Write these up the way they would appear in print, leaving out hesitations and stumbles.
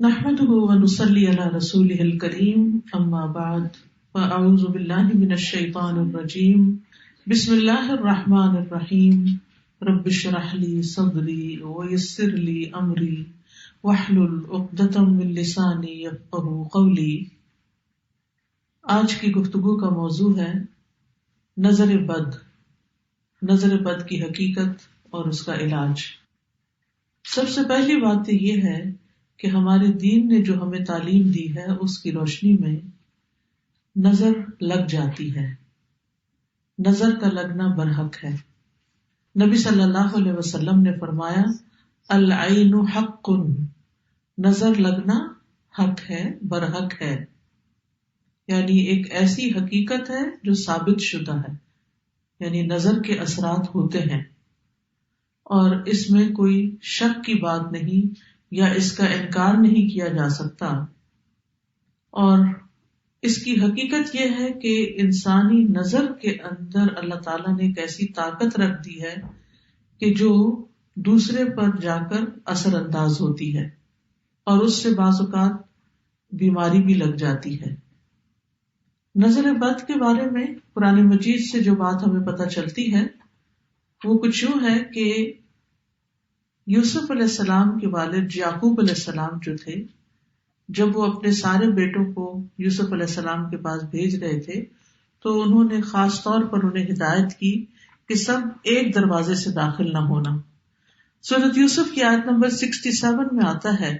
نحمده ونصلي على رسوله الكريم اما بعد فاعوذ بالله من الشيطان الرجيم بسم الله الرحمن الرحيم رب اشرح لي صدري ويسر لي امري واحلل عقدة من لساني يفقهوا قولي۔ آج کی گفتگو کا موضوع ہے نظر بد، نظر بد کی حقیقت اور اس کا علاج۔ سب سے پہلی بات تو یہ ہے کہ ہمارے دین نے جو ہمیں تعلیم دی ہے اس کی روشنی میں نظر لگ جاتی ہے، نظر کا لگنا برحق ہے۔ نبی صلی اللہ علیہ وسلم نے فرمایا العین حق، نظر لگنا حق ہے، برحق ہے، یعنی ایک ایسی حقیقت ہے جو ثابت شدہ ہے، یعنی نظر کے اثرات ہوتے ہیں اور اس میں کوئی شک کی بات نہیں یا اس کا انکار نہیں کیا جا سکتا۔ اور اس کی حقیقت یہ ہے کہ انسانی نظر کے اندر اللہ تعالیٰ نے ایک ایسی طاقت رکھ دی ہے کہ جو دوسرے پر جا کر اثر انداز ہوتی ہے اور اس سے بعض اوقات بیماری بھی لگ جاتی ہے۔ نظر بد کے بارے میں قرآن مجید سے جو بات ہمیں پتہ چلتی ہے وہ کچھ یوں ہے کہ یوسف علیہ السلام کے والد یعقوب علیہ السلام جو تھے، جب وہ اپنے سارے بیٹوں کو یوسف علیہ السلام کے پاس بھیج رہے تھے تو انہوں نے خاص طور پر انہیں ہدایت کی کہ سب ایک دروازے سے داخل نہ ہونا۔ سورۃ یوسف کی آیت نمبر 67 میں آتا ہے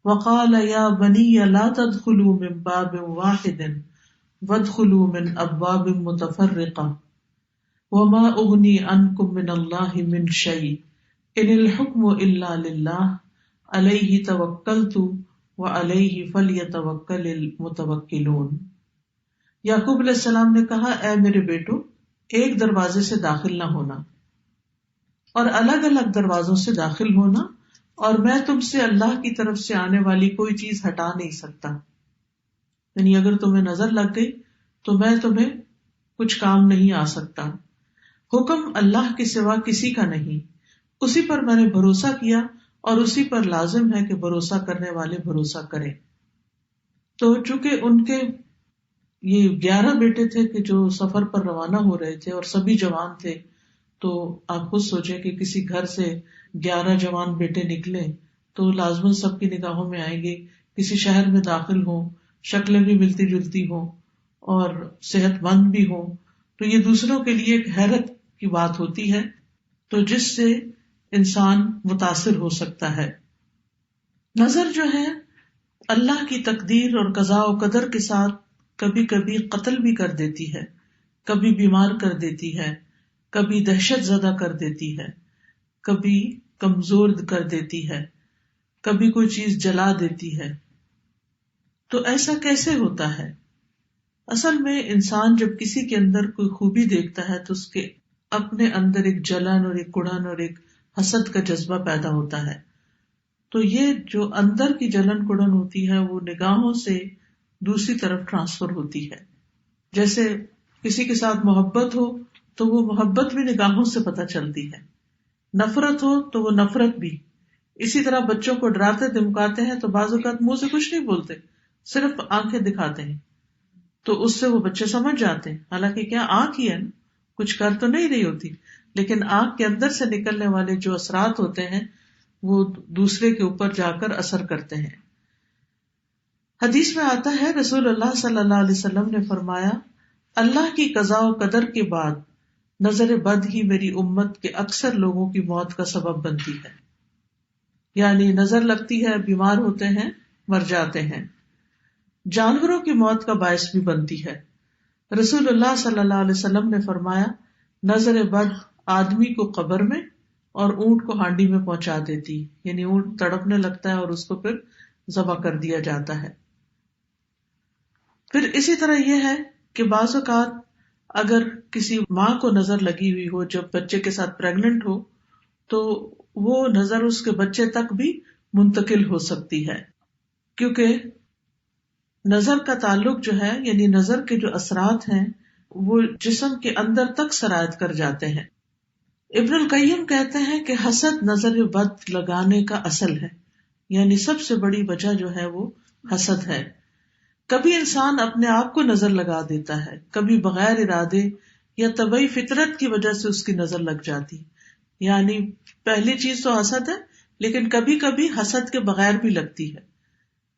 وَقَالَ يَا بَنِيَّ لَا تَدْخُلُوا مِن بَابٍ وَاحِدٍ وَادْخُلُوا مِنْ أَبْوَابٍ مُتَفَرِّقَةٍ وَمَا أُغْنِي عَنْكُم مِّنَ اللَّهِ مِن شَيْءٍ ان الحکم الا للہ علیہ توکلت وعلیہ فلیتوکل المتوکلون۔ یعقوب علیہ السلام نے کہا اے میرے بیٹو، ایک دروازے سے داخل نہ ہونا اور الگ الگ دروازوں سے داخل ہونا، اور میں تم سے اللہ کی طرف سے آنے والی کوئی چیز ہٹا نہیں سکتا، یعنی اگر تمہیں نظر لگ گئی تو میں تمہیں کچھ کام نہیں آ سکتا۔ حکم اللہ کے سوا کسی کا نہیں، اسی پر میں نے بھروسہ کیا اور اسی پر لازم ہے کہ بھروسہ کرنے والے بھروسہ کریں۔ تو چونکہ ان کے یہ 11 بیٹے تھے کہ جو سفر پر روانہ ہو رہے تھے اور سبھی جوان تھے، تو آپ خود سوچیں کہ کسی گھر سے 11 جوان بیٹے نکلے تو لازماً سب کی نگاہوں میں آئیں گے، کسی شہر میں داخل ہوں، شکلیں بھی ملتی جلتی ہوں اور صحت مند بھی ہوں، تو یہ دوسروں کے لیے ایک حیرت کی بات ہوتی ہے، تو جس سے انسان متاثر ہو سکتا ہے۔ نظر جو ہے اللہ کی تقدیر اور قضاء و قدر کے ساتھ کبھی کبھی قتل بھی کر دیتی ہے، کبھی بیمار کر دیتی ہے، کبھی دہشت زدہ کر دیتی ہے، کبھی کمزور کر دیتی ہے، کبھی کوئی چیز جلا دیتی ہے۔ تو ایسا کیسے ہوتا ہے؟ اصل میں انسان جب کسی کے اندر کوئی خوبی دیکھتا ہے تو اس کے اپنے اندر ایک جلن اور ایک کڑن اور ایک حسد کا جذبہ پیدا ہوتا ہے، تو یہ جو اندر کی جلن کڑن ہوتی ہے وہ نگاہوں سے دوسری طرف ٹرانسفر ہوتی ہے۔ جیسے کسی کے ساتھ محبت ہو تو وہ محبت بھی نگاہوں سے پتہ چلتی ہے، نفرت ہو تو وہ نفرت بھی۔ اسی طرح بچوں کو ڈراتے دھمکاتے ہیں تو بعض اوقات منہ سے کچھ نہیں بولتے، صرف آنکھیں دکھاتے ہیں، تو اس سے وہ بچے سمجھ جاتے ہیں، حالانکہ کیا آنکھ ہی ہے نا، کچھ کر تو نہیں رہی ہوتی، لیکن آنکھ کے اندر سے نکلنے والے جو اثرات ہوتے ہیں وہ دوسرے کے اوپر جا کر اثر کرتے ہیں۔ حدیث میں آتا ہے رسول اللہ صلی اللہ علیہ وسلم نے فرمایا اللہ کی قضاء و قدر کے بعد نظر بد ہی میری امت کے اکثر لوگوں کی موت کا سبب بنتی ہے، یعنی نظر لگتی ہے، بیمار ہوتے ہیں، مر جاتے ہیں، جانوروں کی موت کا باعث بھی بنتی ہے۔ رسول اللہ صلی اللہ علیہ وسلم نے فرمایا نظر بد آدمی کو قبر میں اور اونٹ کو ہانڈی میں پہنچا دیتی، یعنی اونٹ تڑپنے لگتا ہے اور اس کو پھر ذبح کر دیا جاتا ہے۔ پھر اسی طرح یہ ہے کہ بعض اوقات اگر کسی ماں کو نظر لگی ہوئی ہو جب بچے کے ساتھ پریگننٹ ہو تو وہ نظر اس کے بچے تک بھی منتقل ہو سکتی ہے، کیونکہ نظر کا تعلق جو ہے، یعنی نظر کے جو اثرات ہیں وہ جسم کے اندر تک سرایت کر جاتے ہیں۔ ابن القیم کہتے ہیں کہ حسد نظر بد لگانے کا اصل ہے، یعنی سب سے بڑی وجہ جو ہے وہ حسد ہے. کبھی انسان اپنے آپ کو نظر لگا دیتا ہے، کبھی بغیر ارادے یا طبعی فطرت کی وجہ سے اس کی نظر لگ جاتی. یعنی پہلی چیز تو حسد ہے، لیکن کبھی کبھی حسد کے بغیر بھی لگتی ہے،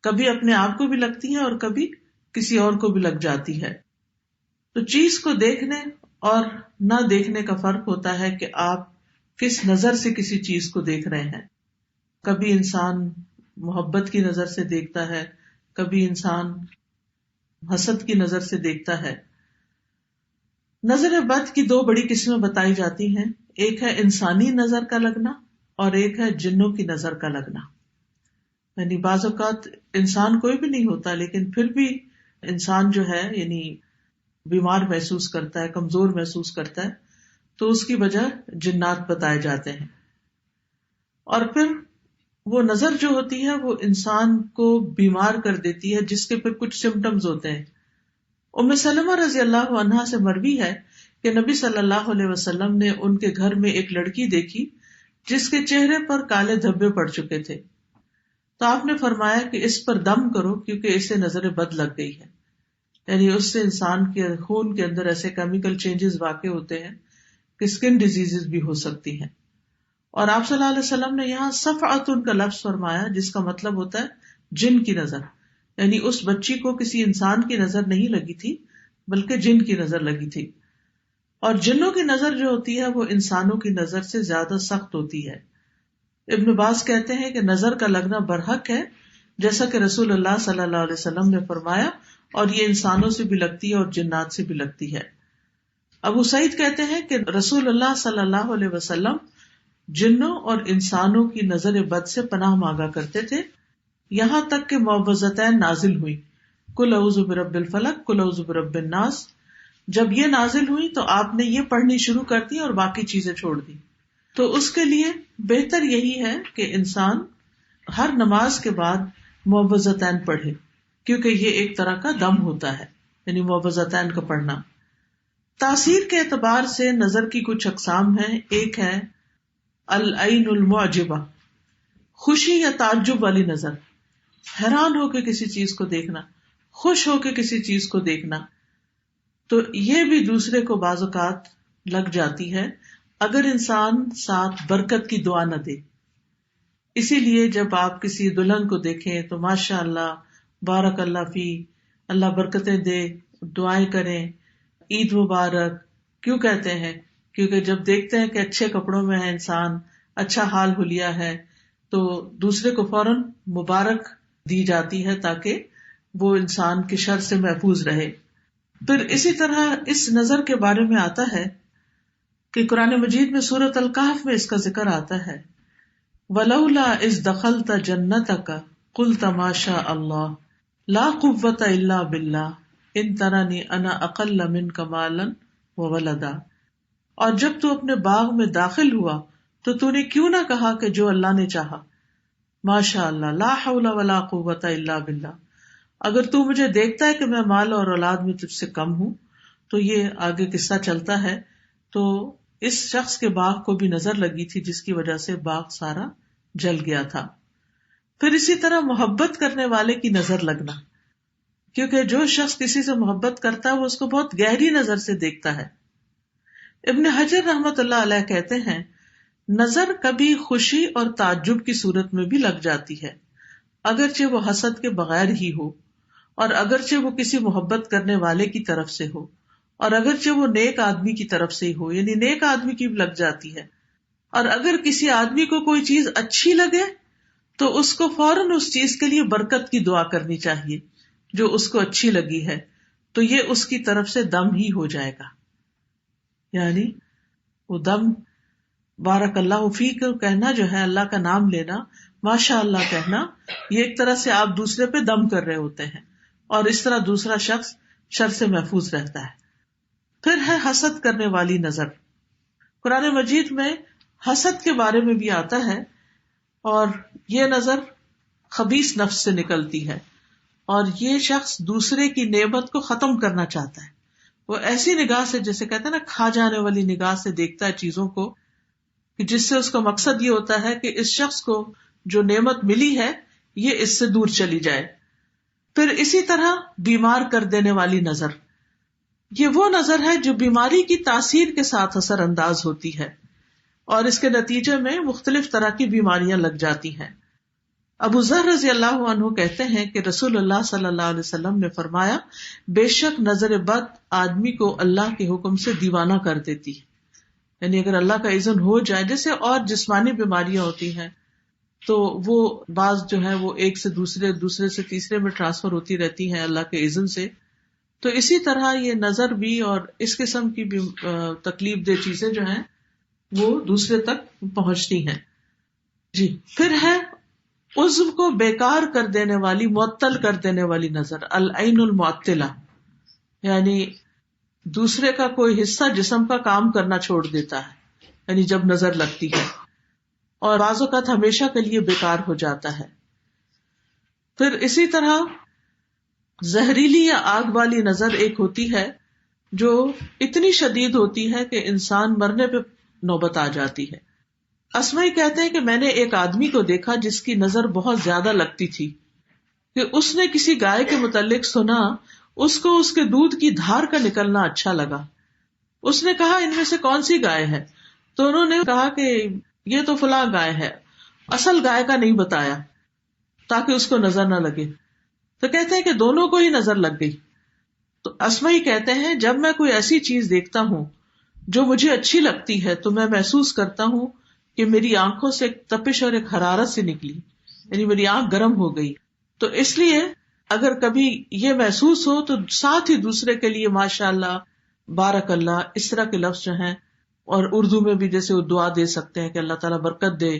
کبھی اپنے آپ کو بھی لگتی ہے اور کبھی کسی اور کو بھی لگ جاتی ہے. تو چیز کو دیکھنے اور نہ دیکھنے کا فرق ہوتا ہے کہ آپ کس نظر سے کسی چیز کو دیکھ رہے ہیں. کبھی انسان محبت کی نظر سے دیکھتا ہے، کبھی انسان حسد کی نظر سے دیکھتا ہے. نظر بد کی دو بڑی قسمیں بتائی جاتی ہیں، ایک ہے انسانی نظر کا لگنا اور ایک ہے جنوں کی نظر کا لگنا. یعنی بعض اوقات انسان کوئی بھی نہیں ہوتا لیکن پھر بھی انسان جو ہے یعنی بیمار محسوس کرتا ہے، کمزور محسوس کرتا ہے، تو اس کی وجہ جنات بتائے جاتے ہیں. اور پھر وہ نظر جو ہوتی ہے وہ انسان کو بیمار کر دیتی ہے، جس کے پھر کچھ سمٹمز ہوتے ہیں. ام سلمہ رضی اللہ عنہا سے مروی ہے کہ نبی صلی اللہ علیہ وسلم نے ان کے گھر میں ایک لڑکی دیکھی جس کے چہرے پر کالے دھبے پڑ چکے تھے. تو آپ نے فرمایا کہ اس پر دم کرو کیونکہ اسے نظر بد لگ گئی ہے. یعنی اس سے انسان کے خون کے اندر ایسے کیمیکل چینجز واقع ہوتے ہیں کہ اسکن ڈیزیزز بھی ہو سکتی ہیں. اور آپ صلی اللہ علیہ وسلم نے یہاں صفعۃ کا لفظ فرمایا جس کا مطلب ہوتا ہے جن کی نظر. یعنی اس بچی کو کسی انسان کی نظر نہیں لگی تھی بلکہ جن کی نظر لگی تھی. اور جنوں کی نظر جو ہوتی ہے وہ انسانوں کی نظر سے زیادہ سخت ہوتی ہے. ابن باز کہتے ہیں کہ نظر کا لگنا برحق ہے، جیسا کہ رسول اللہ صلی اللہ علیہ وسلم نے فرمایا، اور یہ انسانوں سے بھی لگتی ہے اور جنات سے بھی لگتی ہے. ابو سعید کہتے ہیں کہ رسول اللہ صلی اللہ علیہ وسلم جنوں اور انسانوں کی نظر بد سے پناہ مانگا کرتے تھے، یہاں تک کہ معوذتین نازل ہوئی، قل اعوذ برب الفلق قل اعوذ برب الناس. جب یہ نازل ہوئی تو آپ نے یہ پڑھنی شروع کر دی اور باقی چیزیں چھوڑ دی. تو اس کے لیے بہتر یہی ہے کہ انسان ہر نماز کے بعد معوذتین پڑھے، کیونکہ یہ ایک طرح کا دم ہوتا ہے، یعنی معوذتین کا پڑھنا. تاثیر کے اعتبار سے نظر کی کچھ اقسام ہیں. ایک ہے العین المعجبہ، خوشی یا تعجب والی نظر، حیران ہو کے کسی چیز کو دیکھنا، خوش ہو کے کسی چیز کو دیکھنا. تو یہ بھی دوسرے کو بعض اوقات لگ جاتی ہے اگر انسان ساتھ برکت کی دعا نہ دے. اسی لیے جب آپ کسی دلہن کو دیکھیں تو ماشاء اللہ بارک اللہ فی، اللہ برکتیں دے، دعائیں کریں، عید مبارک. کیوں کہتے ہیں؟ کیونکہ جب دیکھتے ہیں کہ اچھے کپڑوں میں ہے انسان، اچھا حال حلیہ ہے، تو دوسرے کو فوراً مبارک دی جاتی ہے تاکہ وہ انسان کے شر سے محفوظ رہے. پھر اسی طرح اس نظر کے بارے میں آتا ہے کہ قرآن مجید میں سورۃ الکہف میں اس کا ذکر آتا ہے، وَلَوْلَا إِذْ دَخَلْتَ جَنَّتَكَ قُلْتَ مَا شَاءَ اللَّهُ لَا قُوَّةَ إِلَّا بِاللَّهِ إِن تَرَنِي أَنَا أَقَلَّ مِنْكَ مَالًا وَوَلَدًا. اور جب تو اپنے باغ میں داخل ہوا تو تو نے کیوں نہ کہا کہ جو اللہ نے چاہا، ما شاء اللہ لا حول ولا قوة الا باللہ. اگر تو مجھے دیکھتا ہے کہ میں مال اور اولاد میں تجھ سے کم ہوں. تو یہ آگے قصہ چلتا ہے. تو اس شخص کے باغ کو بھی نظر لگی تھی جس کی وجہ سے باغ سارا جل گیا تھا. پھر اسی طرح محبت کرنے والے کی نظر لگنا، کیونکہ جو شخص کسی سے محبت کرتا ہے وہ اس کو بہت گہری نظر سے دیکھتا ہے. ابن حجر رحمت اللہ علیہ کہتے ہیں نظر کبھی خوشی اور تعجب کی صورت میں بھی لگ جاتی ہے، اگرچہ وہ حسد کے بغیر ہی ہو، اور اگرچہ وہ کسی محبت کرنے والے کی طرف سے ہو، اور اگرچہ وہ نیک آدمی کی طرف سے ہی ہو، یعنی نیک آدمی کی بھی لگ جاتی ہے. اور اگر کسی آدمی کو کوئی چیز اچھی لگے تو اس کو فوراً اس چیز کے لیے برکت کی دعا کرنی چاہیے جو اس کو اچھی لگی ہے، تو یہ اس کی طرف سے دم ہی ہو جائے گا. یعنی وہ دم بارک اللہ فیک کہنا جو ہے، اللہ کا نام لینا، ماشاء اللہ کہنا، یہ ایک طرح سے آپ دوسرے پہ دم کر رہے ہوتے ہیں، اور اس طرح دوسرا شخص شر سے محفوظ رہتا ہے. پھر ہے حسد کرنے والی نظر. قرآن مجید میں حسد کے بارے میں بھی آتا ہے، اور یہ نظر خبیث نفس سے نکلتی ہے، اور یہ شخص دوسرے کی نعمت کو ختم کرنا چاہتا ہے. وہ ایسی نگاہ سے، جیسے کہتے ہیں نا کھا جانے والی نگاہ سے دیکھتا ہے چیزوں کو، کہ جس سے اس کا مقصد یہ ہوتا ہے کہ اس شخص کو جو نعمت ملی ہے یہ اس سے دور چلی جائے. پھر اسی طرح بیمار کر دینے والی نظر، یہ وہ نظر ہے جو بیماری کی تاثیر کے ساتھ اثر انداز ہوتی ہے اور اس کے نتیجے میں مختلف طرح کی بیماریاں لگ جاتی ہیں. ابو ذر رضی اللہ عنہ کہتے ہیں کہ رسول اللہ صلی اللہ علیہ وسلم نے فرمایا، بے شک نظر بد آدمی کو اللہ کے حکم سے دیوانہ کر دیتی ہے. یعنی اگر اللہ کا اذن ہو جائے، جیسے اور جسمانی بیماریاں ہوتی ہیں تو وہ بعض جو ہے وہ ایک سے دوسرے سے تیسرے میں ٹرانسفر ہوتی رہتی ہیں اللہ کے اذن سے، تو اسی طرح یہ نظر بھی اور اس قسم کی بھی تکلیف دہ چیزیں جو ہیں وہ دوسرے تک پہنچتی ہیں. جی، پھر ہے عضو کو بیکار کر دینے والی، معطل کر دینے والی نظر، العین المعطلہ، یعنی دوسرے کا کوئی حصہ جسم کا کام کرنا چھوڑ دیتا ہے، یعنی جب نظر لگتی ہے اور بعض اوقات ہمیشہ کے لیے بیکار ہو جاتا ہے. پھر اسی طرح زہریلی یا آگ والی نظر ایک ہوتی ہے جو اتنی شدید ہوتی ہے کہ انسان مرنے پہ نوبت آ جاتی ہے. اسمعی کہتے ہیں کہ میں نے ایک آدمی کو دیکھا جس کی نظر بہت زیادہ لگتی تھی کہ اس نے کسی گائے کے متعلق سنا، اس کو اس کے دودھ کی دھار کا نکلنا اچھا لگا. اس نے کہا ان میں سے کون سی گائے ہے؟ تو انہوں نے کہا کہ یہ تو فلاں گائے ہے. اصل گائے کا نہیں بتایا تاکہ اس کو نظر نہ لگے. تو کہتے ہیں کہ دونوں کو ہی نظر لگ گئی. تو اسمعی کہتے ہیں جب میں کوئی ایسی چیز دیکھتا ہوں جو مجھے اچھی لگتی ہے تو میں محسوس کرتا ہوں کہ میری آنکھوں سے ایک تپش اور ایک حرارت سے نکلی، یعنی میری آنکھ گرم ہو گئی. تو اس لیے اگر کبھی یہ محسوس ہو تو ساتھ ہی دوسرے کے لیے ماشاء اللہ، بارک اللہ، اس طرح کے لفظ جو ہیں، اور اردو میں بھی جیسے وہ دعا دے سکتے ہیں کہ اللہ تعالیٰ برکت دے،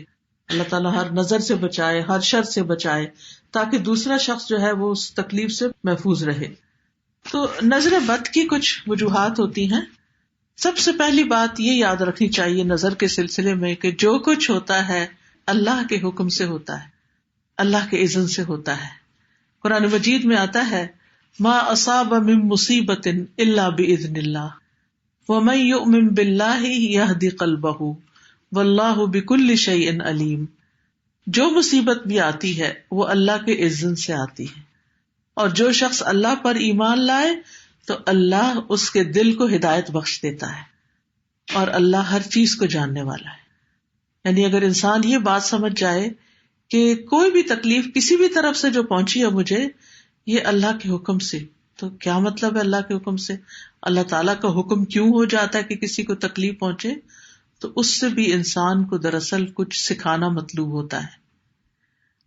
اللہ تعالیٰ ہر نظر سے بچائے، ہر شر سے بچائے، تاکہ دوسرا شخص جو ہے وہ اس تکلیف سے محفوظ رہے. تو نظر بد کی کچھ وجوہات ہوتی ہیں. سب سے پہلی بات یہ یاد رکھنی چاہیے نظر کے سلسلے میں کہ جو کچھ ہوتا ہے اللہ کے حکم سے ہوتا ہے، اللہ کے اذن سے ہوتا ہے. قرآن مجید میں آتا ہے ما اصاب من مصیبت الا باذن اللہ ومن یؤمن باللہ یہدی قلبہ واللہ بکل شیء علیم. جو مصیبت بھی آتی ہے وہ اللہ کے اذن سے آتی ہے، اور جو شخص اللہ پر ایمان لائے تو اللہ اس کے دل کو ہدایت بخش دیتا ہے، اور اللہ ہر چیز کو جاننے والا ہے. یعنی اگر انسان یہ بات سمجھ جائے کہ کوئی بھی تکلیف کسی بھی طرف سے جو پہنچی ہے مجھے، یہ اللہ کے حکم سے، تو کیا مطلب ہے اللہ کے حکم سے؟ اللہ تعالیٰ کا حکم کیوں ہو جاتا ہے کہ کسی کو تکلیف پہنچے؟ تو اس سے بھی انسان کو دراصل کچھ سکھانا مطلوب ہوتا ہے.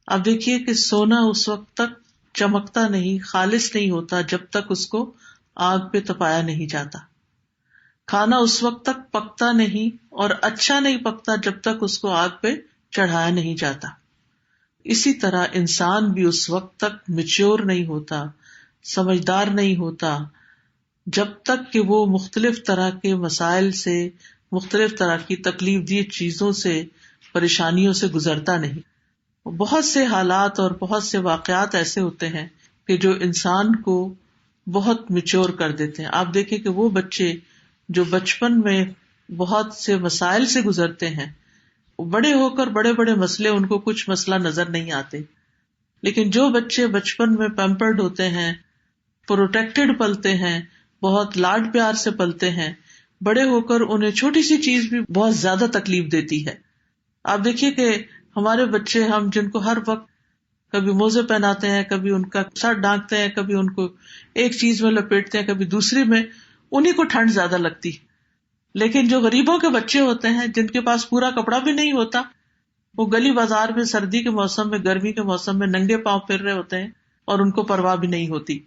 اب دیکھیے کہ سونا اس وقت تک چمکتا نہیں، خالص نہیں ہوتا جب تک اس کو آگ پہ تپایا نہیں جاتا. کھانا اس وقت تک پکتا نہیں اور اچھا نہیں پکتا جب تک اس کو آگ پہ چڑھایا نہیں جاتا. اسی طرح انسان بھی اس وقت تک میچور نہیں ہوتا، سمجھدار نہیں ہوتا جب تک کہ وہ مختلف طرح کے مسائل سے، مختلف طرح کی تکلیف دی چیزوں سے، پریشانیوں سے گزرتا نہیں. بہت سے حالات اور بہت سے واقعات ایسے ہوتے ہیں کہ جو انسان کو بہت میچور کر دیتے ہیں. آپ دیکھیں کہ وہ بچے جو بچپن میں بہت سے مسائل سے گزرتے ہیں، بڑے ہو کر بڑے بڑے مسئلے ان کو کچھ مسئلہ نظر نہیں آتے، لیکن جو بچے بچپن میں پیمپرڈ ہوتے ہیں، پروٹیکٹڈ پلتے ہیں، بہت لاڈ پیار سے پلتے ہیں، بڑے ہو کر انہیں چھوٹی سی چیز بھی بہت زیادہ تکلیف دیتی ہے. آپ دیکھیے کہ ہمارے بچے، ہم جن کو ہر وقت کبھی موزے پہناتے ہیں، کبھی ان کا سر ڈھانکتے ہیں، کبھی ان کو ایک چیز میں لپیٹتے ہیں، کبھی دوسری میں، انہیں کو ٹھنڈ زیادہ لگتی. لیکن جو غریبوں کے بچے ہوتے ہیں جن کے پاس پورا کپڑا بھی نہیں ہوتا، وہ گلی بازار میں سردی کے موسم میں، گرمی کے موسم میں ننگے پاؤں پھر رہے ہوتے ہیں اور ان کو پرواہ بھی نہیں ہوتی.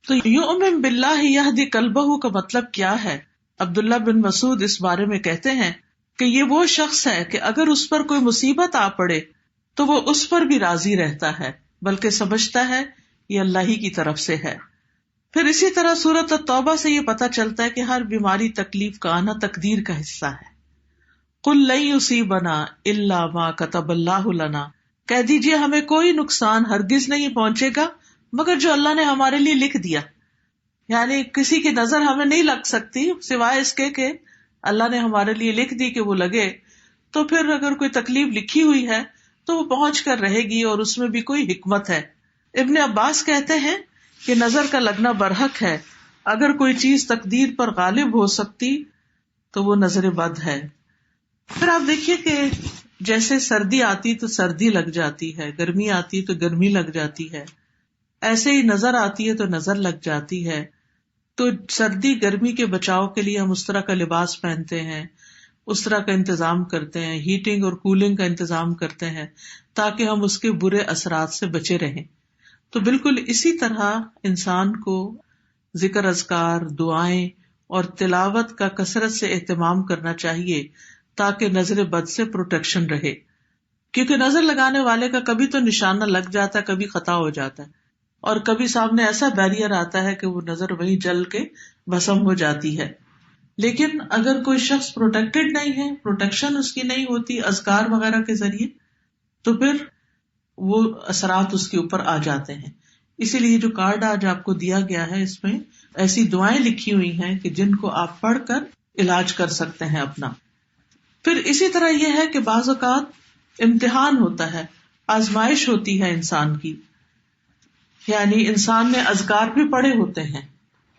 تو یؤمن باللہ یہدی قلبہ کا مطلب کیا ہے؟ عبداللہ بن مسعود اس بارے میں کہتے ہیں کہ یہ وہ شخص ہے کہ اگر اس پر کوئی مصیبت آ پڑے تو وہ اس پر بھی راضی رہتا ہے، بلکہ سمجھتا ہے یہ اللہ ہی کی طرف سے ہے. پھر اسی طرح سورۃ التوبہ سے یہ پتہ چلتا ہے کہ ہر بیماری، تکلیف کا آنا تقدیر کا حصہ ہے. قل لن یصیبنا الا ما کتب اللہ لنا، کہہ دیجئے ہمیں کوئی نقصان ہرگز نہیں پہنچے گا مگر جو اللہ نے ہمارے لیے لکھ دیا. یعنی کسی کی نظر ہمیں نہیں لگ سکتی سوائے اس کے کہ اللہ نے ہمارے لیے لکھ دی کہ وہ لگے. تو پھر اگر کوئی تکلیف لکھی ہوئی ہے تو وہ پہنچ کر رہے گی اور اس میں بھی کوئی حکمت ہے. ابن عباس کہتے ہیں کہ نظر کا لگنا برحق ہے. اگر کوئی چیز تقدیر پر غالب ہو سکتی تو وہ نظر بد ہے. پھر آپ دیکھیے کہ جیسے سردی آتی تو سردی لگ جاتی ہے، گرمی آتی تو گرمی لگ جاتی ہے، ایسے ہی نظر آتی ہے تو نظر لگ جاتی ہے. تو سردی گرمی کے بچاؤ کے لیے ہم اس طرح کا لباس پہنتے ہیں، اس طرح کا انتظام کرتے ہیں، ہیٹنگ اور کولنگ کا انتظام کرتے ہیں تاکہ ہم اس کے برے اثرات سے بچے رہیں. تو بالکل اسی طرح انسان کو ذکر اذکار، دعائیں اور تلاوت کا کثرت سے اہتمام کرنا چاہیے تاکہ نظر بد سے پروٹیکشن رہے. کیونکہ نظر لگانے والے کا کبھی تو نشانہ لگ جاتا ہے، کبھی خطا ہو جاتا ہے، اور کبھی سامنے ایسا بیریئر آتا ہے کہ وہ نظر وہیں جل کے بھسم ہو جاتی ہے. لیکن اگر کوئی شخص پروٹیکٹڈ نہیں ہے، پروٹیکشن اس کی نہیں ہوتی اذکار وغیرہ کے ذریعے، تو پھر وہ اثرات اس کے اوپر آ جاتے ہیں. اسی لیے جو کارڈ آج آپ کو دیا گیا ہے اس میں ایسی دعائیں لکھی ہوئی ہیں کہ جن کو آپ پڑھ کر علاج کر سکتے ہیں اپنا. پھر اسی طرح یہ ہے کہ بعض اوقات امتحان ہوتا ہے، آزمائش ہوتی ہے انسان کی. یعنی انسان نے اذکار بھی پڑھے ہوتے ہیں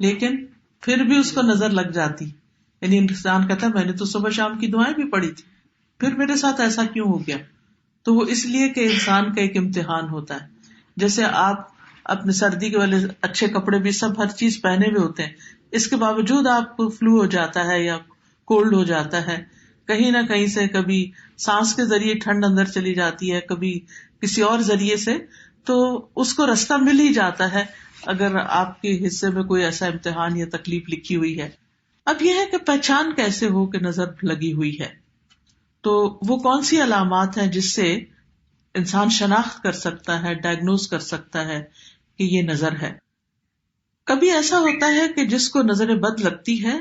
لیکن پھر بھی اس کو نظر لگ جاتی. یعنی انسان کہتا ہے میں نے تو صبح شام کی دعائیں بھی پڑھی تھی، پھر میرے ساتھ ایسا کیوں ہو گیا؟ تو وہ اس لیے کہ انسان کا ایک امتحان ہوتا ہے. جیسے آپ اپنے سردی کے والے اچھے کپڑے بھی سب ہر چیز پہنے ہوئے ہوتے ہیں، اس کے باوجود آپ کو فلو ہو جاتا ہے یا کولڈ ہو جاتا ہے کہیں نہ کہیں سے، کبھی سانس کے ذریعے ٹھنڈ اندر چلی جاتی ہے، کبھی کسی اور ذریعے سے، تو اس کو رستہ مل ہی جاتا ہے اگر آپ کے حصے میں کوئی ایسا امتحان یا تکلیف لکھی ہوئی ہے. اب یہ ہے کہ پہچان کیسے ہو کہ نظر لگی ہوئی ہے. تو وہ کون سی علامات ہیں جس سے انسان شناخت کر سکتا ہے، ڈائگنوز کر سکتا ہے کہ یہ نظر ہے. کبھی ایسا ہوتا ہے کہ جس کو نظر بد لگتی ہے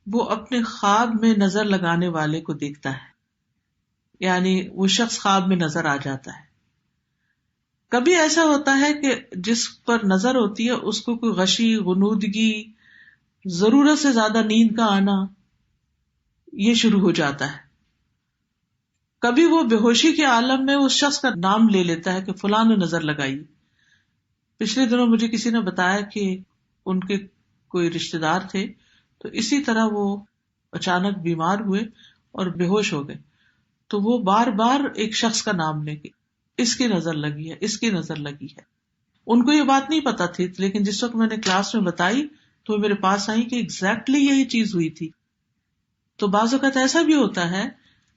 وہ اپنے خواب میں نظر لگانے والے کو دیکھتا ہے، یعنی وہ شخص خواب میں نظر آ جاتا ہے. کبھی ایسا ہوتا ہے کہ جس پر نظر ہوتی ہے اس کو کوئی غشی، غنودگی، ضرورت سے زیادہ نیند کا آنا یہ شروع ہو جاتا ہے. کبھی وہ بے ہوشی کے عالم میں اس شخص کا نام لے لیتا ہے کہ فلاں نے نظر لگائی. پچھلے دنوں مجھے کسی نے بتایا کہ ان کے کوئی رشتے دار تھے تو اسی طرح وہ اچانک بیمار ہوئے اور بے ہوش ہو گئے، تو وہ بار بار ایک شخص کا نام لے کے اس کی نظر لگی ہے، اس کی نظر لگی ہے. ان کو یہ بات نہیں پتا تھی، لیکن جس وقت میں نے کلاس میں بتائی تو وہ میرے پاس آئی کہ ایگزیکٹلی یہی چیز ہوئی تھی. تو بعض اوقات ایسا بھی ہوتا ہے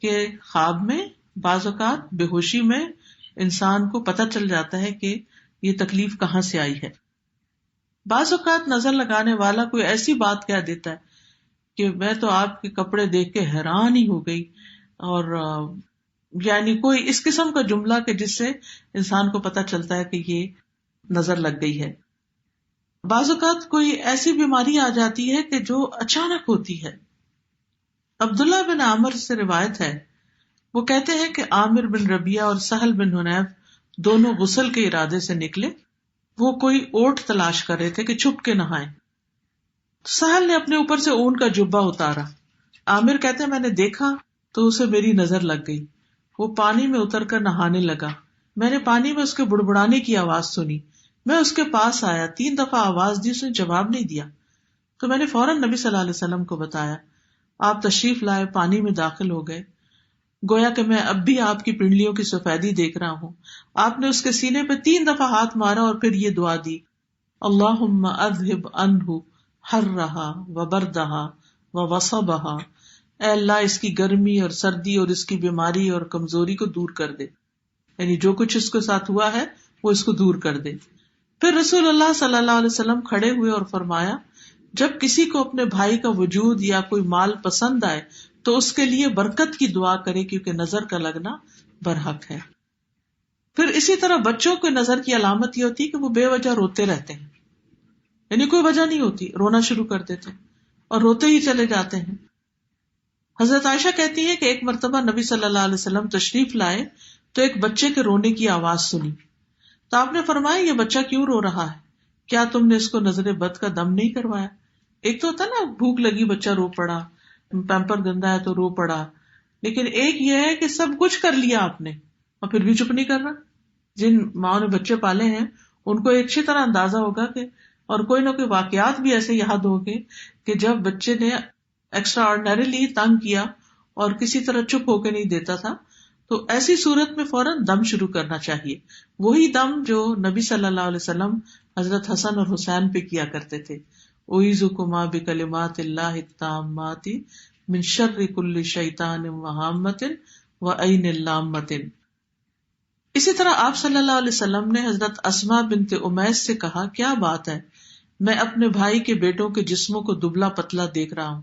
کہ خواب میں، بعض اوقات بے ہوشی میں انسان کو پتہ چل جاتا ہے کہ یہ تکلیف کہاں سے آئی ہے. بعض اوقات نظر لگانے والا کوئی ایسی بات کہہ دیتا ہے کہ میں تو آپ کے کپڑے دیکھ کے حیران ہی ہو گئی، اور یعنی کوئی اس قسم کا جملہ کہ جس سے انسان کو پتہ چلتا ہے کہ یہ نظر لگ گئی ہے. بعض اوقات کوئی ایسی بیماری آ جاتی ہے کہ جو اچانک ہوتی ہے. عبداللہ بن عامر سے روایت ہے، وہ کہتے ہیں کہ عامر بن ربیعہ اور سہل بن حنیف دونوں غسل کے ارادے سے نکلے. وہ کوئی اوٹ تلاش کر رہے تھے کہ چھپ کے نہائیں. سہل نے اپنے اوپر سے اون کا جبہ اتارا. عامر کہتے ہیں میں نے دیکھا تو اسے میری نظر لگ گئی. وہ پانی میں اتر کر نہانے لگا. میں نے پانی میں اس کے بڑبڑانے کی آواز سنی. میں اس کے پاس آیا، 3 دفعہ آواز دی، اس نے جواب نہیں دیا. تو میں نے فوراً نبی صلی اللہ علیہ وسلم کو بتایا. آپ تشریف لائے، پانی میں داخل ہو گئے. گویا کہ میں اب بھی آپ کی پنڈلیوں کی سفیدی دیکھ رہا ہوں. آپ نے اس کے سینے پہ 3 دفعہ ہاتھ مارا اور پھر یہ دعا دی، اللہم اذہب عنہ حرہا وبردہا ووصبہا. اے اللہ اس کی گرمی اور سردی اور اس کی بیماری اور کمزوری کو دور کر دے، یعنی جو کچھ اس کے ساتھ ہوا ہے وہ اس کو دور کر دے. پھر رسول اللہ صلی اللہ علیہ وسلم کھڑے ہوئے اور فرمایا، جب کسی کو اپنے بھائی کا وجود یا کوئی مال پسند آئے تو اس کے لیے برکت کی دعا کرے، کیونکہ نظر کا لگنا برحق ہے. پھر اسی طرح بچوں کو نظر کی علامت یہ ہوتی ہے کہ وہ بے وجہ روتے رہتے ہیں، یعنی کوئی وجہ نہیں ہوتی، رونا شروع کر دیتے اور روتے ہی چلے جاتے ہیں. حضرت عائشہ کہتی ہے کہ ایک مرتبہ نبی صلی اللہ علیہ وسلم تشریف لائے تو ایک بچے کے رونے کی آواز سنی. تو آپ نے فرمایا یہ بچہ کیوں رو رہا ہے؟ کیا تم نے اس کو نظر بد کا دم نہیں کروایا؟ ایک تو ہوتا نا بھوک لگی بچہ رو پڑا، پیمپر گندا ہے تو رو پڑا، لیکن ایک یہ ہے کہ سب کچھ کر لیا آپ نے، اور پھر بھی چپ نہیں کر رہا. جن ماں نے بچے پالے ہیں ان کو اچھی طرح اندازہ ہوگا کہ اور کوئی نہ کوئی واقعات بھی ایسے یاد ہوں گے کہ جب بچے نے ایکسٹرا آرڈنریلی تنگ کیا اور کسی طرح چپ ہو کے نہیں دیتا تھا، تو ایسی صورت میں فوراً دم شروع کرنا چاہیے. وہی دم جو نبی صلی اللہ علیہ وسلم حضرت حسن اور حسین پہ کیا کرتے تھے. اعوذکما بکلمات اللہ التامات من شر کل شیطان وہامۃ وعین اللامۃ. اسی طرح آپ صلی اللہ علیہ وسلم نے حضرت اسماء بنت امیس سے کہا، کیا بات ہے، میں اپنے بھائی کے بیٹوں کے جسموں کو دبلا پتلا دیکھ رہا ہوں،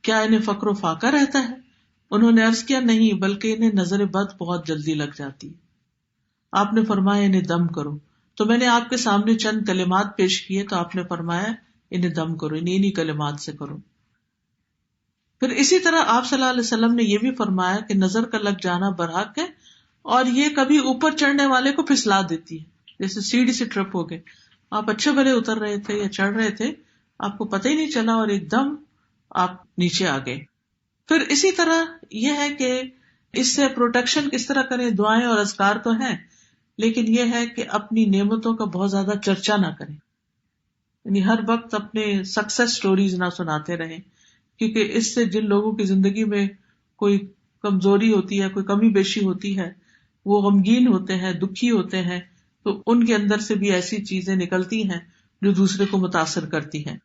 کیا انہیں فقر و فاقہ رہتا ہے؟ انہوں نے عرض کیا، نہیں، بلکہ انہیں نظر بد بہت جلدی لگ جاتی. آپ نے فرمایا انہیں دم کرو. تو میں نے آپ کے سامنے چند کلمات پیش کیے تو آپ نے فرمایا انہیں دم کرو، انہیں کلمات سے کرو. پھر اسی طرح آپ صلی اللہ علیہ وسلم نے یہ بھی فرمایا کہ نظر کا لگ جانا برحق ہے اور یہ کبھی اوپر چڑھنے والے کو پھسلا دیتی ہے. جیسے سیڑھی سے ٹرپ ہو گئے، آپ اچھے بھلے اتر رہے تھے یا چڑھ رہے تھے، آپ کو پتہ ہی نہیں چلا اور ایک دم آپ نیچے آ گئے. پھر اسی طرح یہ ہے کہ اس سے پروٹیکشن کس طرح کریں. دعائیں اور اذکار تو ہیں، لیکن یہ ہے کہ اپنی نعمتوں کا بہت زیادہ چرچا نہ کریں، یعنی ہر وقت اپنے سکسیس سٹوریز نہ سناتے رہیں، کیونکہ اس سے جن لوگوں کی زندگی میں کوئی کمزوری ہوتی ہے، کوئی کمی بیشی ہوتی ہے، وہ غمگین ہوتے ہیں، دکھی ہوتے ہیں، تو ان کے اندر سے بھی ایسی چیزیں نکلتی ہیں جو دوسرے کو متاثر کرتی ہیں.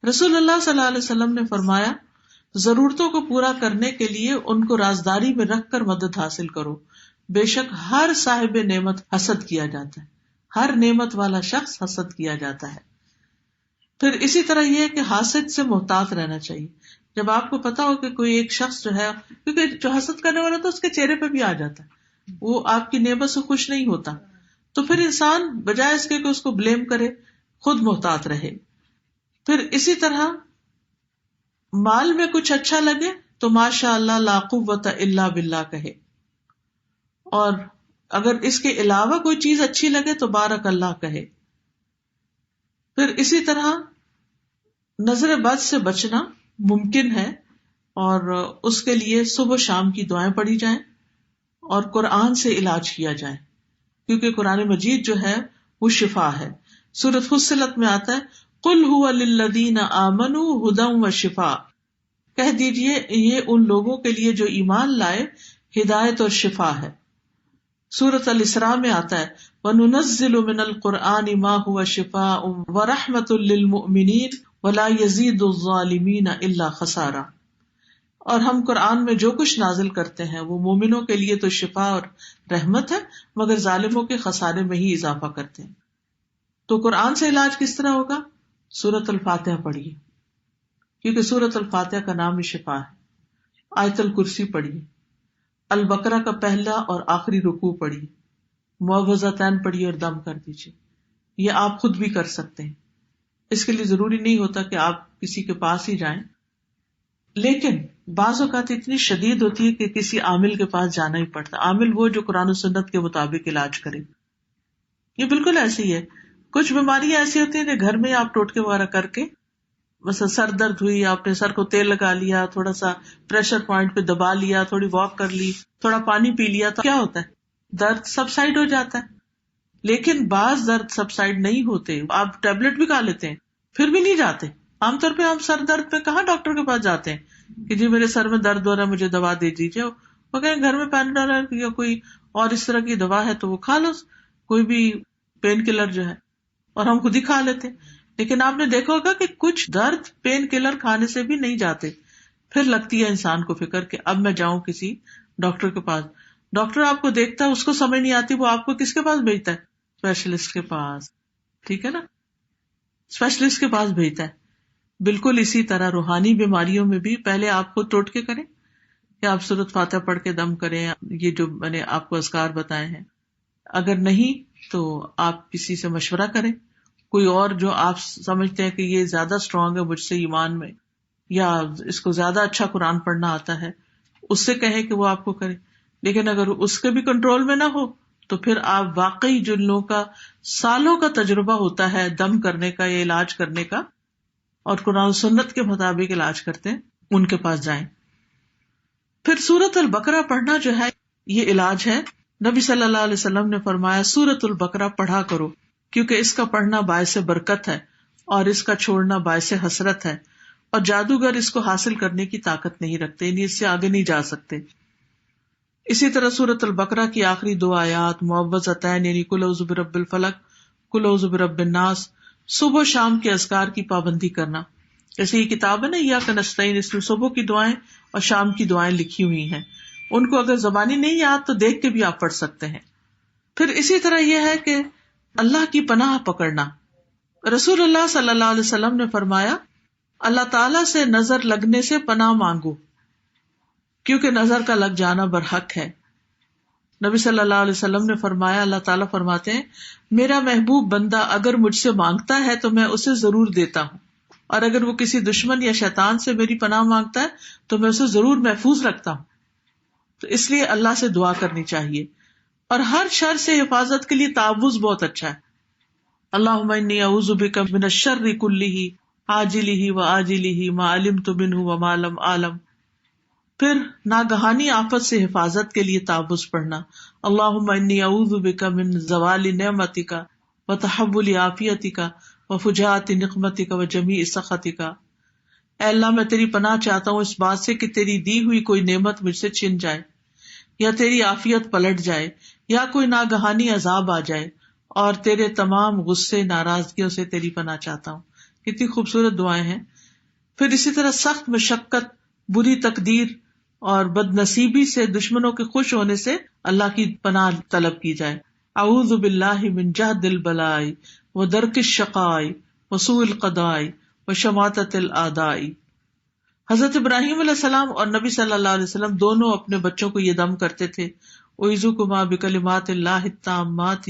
رسول اللہ صلی اللہ علیہ وسلم نے فرمایا، ضرورتوں کو پورا کرنے کے لیے ان کو رازداری میں رکھ کر مدد حاصل کرو. بے شک ہر صاحب نعمت حسد کیا جاتا ہے، ہر نعمت والا شخص حسد کیا جاتا ہے. پھر اسی طرح یہ ہے کہ حاسد سے محتاط رہنا چاہیے. جب آپ کو پتا ہو کہ کوئی ایک شخص جو ہے، کیونکہ جو حسد کرنے والا تو اس کے چہرے پہ بھی آ جاتا ہے، وہ آپ کی نعمت سے خوش نہیں ہوتا، تو پھر انسان بجائے اس کے کہ اس کو بلیم کرے، خود محتاط رہے. پھر اسی طرح مال میں کچھ اچھا لگے تو ماشاء اللہ لا قوت الا باللہ کہے، اور اگر اس کے علاوہ کوئی چیز اچھی لگے تو بارک اللہ کہے. پھر اسی طرح نظر بد سے بچنا ممکن ہے، اور اس کے لیے صبح و شام کی دعائیں پڑھی جائیں اور قرآن سے علاج کیا جائے، کیونکہ قرآن مجید جو ہے وہ شفا ہے. سورۃ فصلت میں آتا ہے، قل هو للذین آمنوا ھدی وشفاء، کہہ دیجئے یہ ان لوگوں کے لیے جو ایمان لائے ہدایت اور شفا ہے. سورۃ الاسراء میں آتا ہے، وَنُنَزِّلُ مِنَ الْقُرْآنِ مَا هُوَ شِفَاءٌ وَرَحْمَةٌ لِّلْمُؤْمِنِينَ وَلَا يَزِيدُ الظَّالِمِينَ إِلَّا خَسَارًا. اور ہم قرآن میں جو کچھ نازل کرتے ہیں وہ مومنوں کے لیے تو شفا اور رحمت ہے، مگر ظالموں کے خسارے میں ہی اضافہ کرتے ہیں. تو قرآن سے علاج کس طرح ہوگا؟ سورۃ الفاتحہ پڑھیے، کیونکہ سورۃ الفاتحہ کا نام ہی شفا ہے. آیت الکرسی پڑھیے، البقرہ کا پہلا اور آخری رکوع پڑھیے، معوذتین پڑھیے اور دم کر دیجیے. یہ آپ خود بھی کر سکتے ہیں، اس کے لیے ضروری نہیں ہوتا کہ آپ کسی کے پاس ہی جائیں، لیکن بعض اوقات اتنی شدید ہوتی ہے کہ کسی عامل کے پاس جانا ہی پڑتا. عامل وہ جو قرآن و سنت کے مطابق علاج کرے. یہ بالکل ایسے ہی ہے. کچھ بیماریاں ایسی ہوتی ہیں کہ گھر میں آپ ٹوٹکے وغیرہ کر کے، مثلا سر درد ہوئی، آپ نے سر کو تیل لگا لیا، تھوڑا سا پریشر پوائنٹ پہ دبا لیا، تھوڑی واک کر لی، تھوڑا پانی پی لیا، تو کیا ہوتا ہے؟ درد سبسائڈ ہو جاتا ہے. لیکن بعض درد سبسائڈ نہیں ہوتے، آپ ٹیبلٹ بھی کھا لیتے ہیں پھر بھی نہیں جاتے. عام طور پہ ہم سر درد پہ کہاں ڈاکٹر کے پاس جاتے ہیں کہ جی میرے سر میں درد ہو رہا ہے، مجھے دوا دے دیجیے. وہ کہیں گھر میں پیناڈول یا کوئی اور اس طرح کی دوا ہے تو وہ کھا لو، کوئی بھی پین کلر جو ہے، اور ہم خود ہی کھا لیتے. لیکن آپ نے دیکھا ہوگا کہ کچھ درد پین کلر کھانے سے بھی نہیں جاتے. پھر لگتی ہے انسان کو فکر کہ اب میں جاؤں کسی ڈاکٹر کے پاس. ڈاکٹر آپ کو دیکھتا ہے، اس کو سمجھ نہیں آتی، وہ آپ کو کس کے پاس بھیجتا ہے؟ اسپیشلسٹ کے پاس. ٹھیک ہے نا، اسپیشلسٹ کے پاس بھیجتا ہے. بالکل اسی طرح روحانی بیماریوں میں بھی پہلے آپ خود ٹوٹ کے کریں کہ آپ سورۃ فاتحہ پڑھ کے دم کریں، یہ جو میں نے آپ کو اذکار بتائے ہیں. اگر نہیں تو آپ کسی سے مشورہ کریں، کوئی اور جو آپ سمجھتے ہیں کہ یہ زیادہ اسٹرانگ ہے مجھ سے ایمان میں، یا اس کو زیادہ اچھا قرآن پڑھنا آتا ہے، اس سے کہیں کہ وہ آپ کو کرے. لیکن اگر اس کے بھی کنٹرول میں نہ ہو تو پھر آپ واقعی جن لوگوں کا سالوں کا تجربہ ہوتا ہے دم کرنے کا یا علاج کرنے کا اور قرآن و سنت کے مطابق علاج کرتے ہیں، ان کے پاس جائیں. پھر سورۃ البقرہ پڑھنا جو ہے یہ علاج ہے. نبی صلی اللہ علیہ وسلم نے فرمایا سورۃ البقرہ پڑھا کرو، کیونکہ اس کا پڑھنا باعث برکت ہے اور اس کا چھوڑنا باعث حسرت ہے، اور جادوگر اس کو حاصل کرنے کی طاقت نہیں رکھتے، یعنی اس سے آگے نہیں جا سکتے۔ اسی طرح سورۃ البقرہ کی آخری 2 آیات معوذتین یعنی قل اعوذ برب الفلق، قل اعوذ برب الناس، صبح و شام کے اذکار کی پابندی کرنا۔ جیسے یہ کتاب ہے نا ایاک نستعین، اس میں صبح کی دعائیں اور شام کی دعائیں لکھی ہوئی ہیں، ان کو اگر زبانی نہیں یاد تو دیکھ کے بھی آپ پڑھ سکتے ہیں۔ پھر اسی طرح یہ ہے کہ اللہ کی پناہ پکڑنا۔ رسول اللہ صلی اللہ علیہ وسلم نے فرمایا اللہ تعالیٰ سے نظر لگنے سے پناہ مانگو، کیونکہ نظر کا لگ جانا برحق ہے۔ نبی صلی اللہ علیہ وسلم نے فرمایا اللہ تعالیٰ فرماتے ہیں میرا محبوب بندہ اگر مجھ سے مانگتا ہے تو میں اسے ضرور دیتا ہوں، اور اگر وہ کسی دشمن یا شیطان سے میری پناہ مانگتا ہے تو میں اسے ضرور محفوظ رکھتا ہوں۔ تو اس لیے اللہ سے دعا کرنی چاہیے، اور ہر شر سے حفاظت کے لیے تعوذ بہت اچھا ہے۔ اللہم انی اعوذ بک من الشر کلہ عاجلہ وآجلہ ما علمت منہ وما لم اعلم۔ پھر ناگہانی آفت سے حفاظت کے لیے تعوذ پڑھنا، اللہم انی اعوذ بک من زوال نعمتک وتحول عافیتک وفجاءۃ نقمتک وجمیع سخطک۔ اے اللہ میں تیری پناہ چاہتا ہوں اس بات سے کہ تیری دی ہوئی کوئی نعمت مجھ سے چھن جائے، یا تیری عافیت پلٹ جائے، یا کوئی ناگہانی عذاب آ جائے، اور تیرے تمام غصے ناراضگیوں سے تیری پناہ چاہتا ہوں۔ کتنی خوبصورت دعائیں ہیں۔ پھر اسی طرح سخت مشقت، بری تقدیر اور بد نصیبی سے، دشمنوں کے خوش ہونے سے اللہ کی پناہ طلب کی جائے۔ اعوذ باللہ من جہد البلاء ودرک الشقاء وسوء القضاء وشماتۃ الاعداء۔ حضرت ابراہیم علیہ السلام اور نبی صلی اللہ علیہ وسلم دونوں اپنے بچوں کو یہ دم کرتے تھے، اعوذکما بکلمات اللہ التامات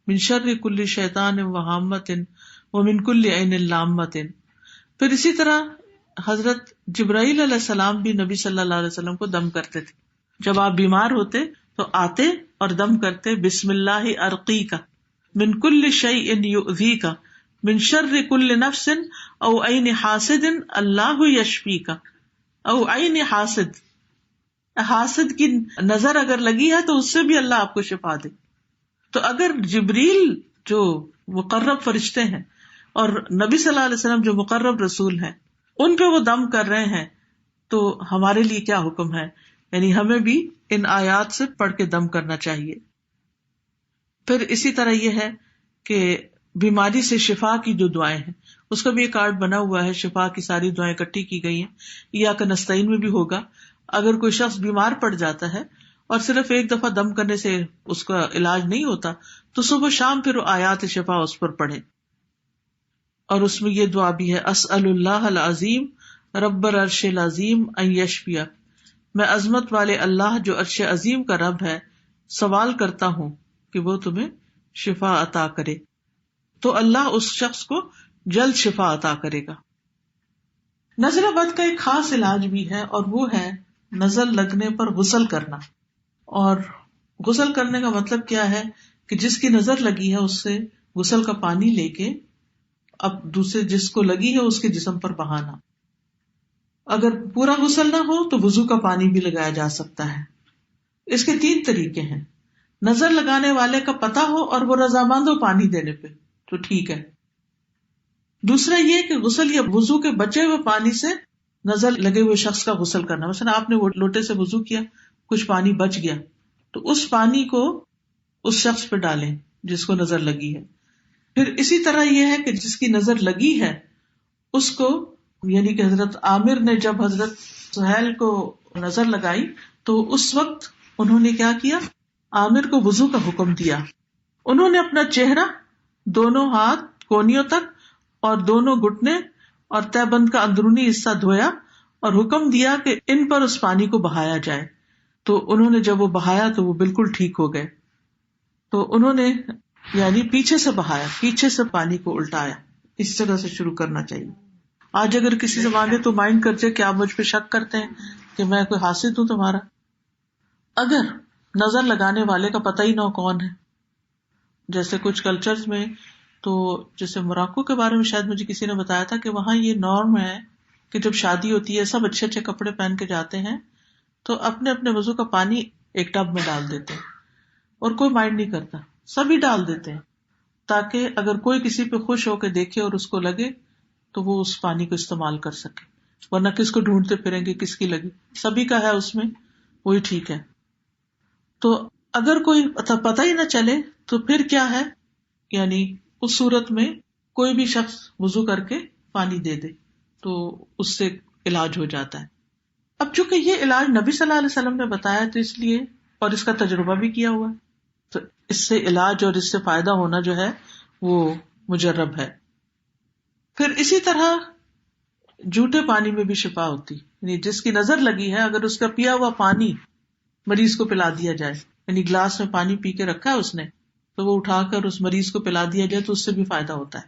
من شر کل شیطان وہامۃ ومن کل عین لامۃ۔ پھر اسی طرح حضرت جبرائیل علیہ السلام بھی نبی صلی اللہ علیہ وسلم کو دم کرتے تھے۔ جب آپ بیمار ہوتے تو آتے اور دم کرتے بسم اللہ ارقیک من کل شیء یؤذیک من شر کل نفس او عین حاسد اللہ یشفیک۔ او عین حاسد، حاسد کی نظر اگر لگی ہے تو اس سے بھی اللہ آپ کو شفا دے۔ تو اگر جبریل جو مقرب فرشتے ہیں اور نبی صلی اللہ علیہ وسلم جو مقرب رسول ہیں ان پہ وہ دم کر رہے ہیں تو ہمارے لیے کیا حکم ہے؟ یعنی ہمیں بھی ان آیات سے پڑھ کے دم کرنا چاہیے۔ پھر اسی طرح یہ ہے کہ بیماری سے شفا کی جو دعائیں ہیں اس کا بھی ایک کارڈ بنا ہوا ہے، شفا کی ساری دعائیں اکٹھی کی گئی ہیں، ایاک نستعین میں بھی ہوگا۔ اگر کوئی شخص بیمار پڑ جاتا ہے اور صرف ایک دفعہ دم کرنے سے اس کا علاج نہیں ہوتا تو صبح شام پھر آیات شفا اس پر پڑھے۔ اور اس میں یہ دعا بھی ہے اسأل اللہ العظیم رب العرش العظیم ان یشفیہ، میں عظمت والے اللہ جو عرش عظیم کا رب ہے سوال کرتا ہوں کہ وہ تمہیں شفا عطا کرے، تو اللہ اس شخص کو جلد شفا عطا کرے گا۔ نظر بد کا ایک خاص علاج بھی ہے، اور وہ ہے نظر لگنے پر غسل کرنا۔ اور غسل کرنے کا مطلب کیا ہے کہ جس کی نظر لگی ہے اس سے غسل کا پانی لے کے اب دوسرے جس کو لگی ہے اس کے جسم پر بہانا۔ اگر پورا غسل نہ ہو تو وضو کا پانی بھی لگایا جا سکتا ہے۔ اس کے 3 طریقے ہیں۔ نظر لگانے والے کا پتہ ہو اور وہ رضامند ہو پانی دینے پہ تو ٹھیک ہے۔ دوسرا یہ کہ غسل یا وضو کے بچے ہوئے پانی سے نظر لگے ہوئے شخص کا غسل کرنا۔ مثلا آپ نے وہ لوٹے سے وضو کیا، کچھ پانی بچ گیا تو اس پانی کو اس شخص پہ ڈالیں جس کو نظر لگی ہے۔ پھر اسی طرح یہ ہے کہ جس کی نظر لگی ہے اس کو، یعنی کہ حضرت عامر نے جب حضرت سہیل کو نظر لگائی تو اس وقت انہوں نے کیا کیا، عامر کو وضو کا حکم دیا۔ انہوں نے اپنا چہرہ، دونوں ہاتھ کونیوں تک اور دونوں گھٹنے اور تہ بند کا اندرونی حصہ دھویا اور حکم دیا کہ ان پر اس پانی کو بہایا جائے۔ تو انہوں نے جب وہ بہایا تو وہ بالکل ٹھیک ہو گئے۔ تو انہوں نے یعنی پیچھے سے بہایا، پیچھے سے پانی کو الٹایا۔ اس جگہ سے شروع کرنا چاہیے۔ آج اگر کسی سے مانگے تو مائنڈ کرتے کہ آپ مجھ پہ شک کرتے ہیں کہ میں کوئی حاسد ہوں تمہارا۔ اگر نظر لگانے والے کا پتہ ہی نہ ہو کون ہے، جیسے کچھ کلچرز میں، تو جیسے موراکو کے بارے میں شاید مجھے کسی نے بتایا تھا کہ وہاں یہ نارم ہے کہ جب شادی ہوتی ہے سب اچھے اچھے کپڑے پہن کے جاتے ہیں تو اپنے اپنے وضو کا پانی ایک ٹب میں ڈال دیتے ہیں، اور کوئی مائنڈ نہیں کرتا, سبھی ڈال دیتے ہیں تاکہ اگر کوئی کسی پہ خوش ہو کے دیکھے اور اس کو لگے تو وہ اس پانی کو استعمال کر سکے, ورنہ کس کو ڈھونڈتے پھریں گے کس کی لگی, سبھی کا ہے اس میں, وہی ٹھیک ہے. تو اگر کوئی پتہ ہی نہ چلے تو پھر کیا ہے, یعنی اس صورت میں کوئی بھی شخص وضو کر کے پانی دے دے تو اس سے علاج ہو جاتا ہے. اب چونکہ یہ علاج نبی صلی اللہ علیہ وسلم نے بتایا تو اس لیے, اور اس کا تجربہ بھی کیا ہوا, تو اس سے علاج اور اس سے فائدہ ہونا جو ہے وہ مجرب ہے. پھر اسی طرح جھوٹے پانی میں بھی شفا ہوتی, یعنی جس کی نظر لگی ہے اگر اس کا پیا ہوا پانی مریض کو پلا دیا جائے, یعنی گلاس میں پانی پی کے رکھا ہے اس نے تو وہ اٹھا کر اس مریض کو پلا دیا جائے تو اس سے بھی فائدہ ہوتا ہے,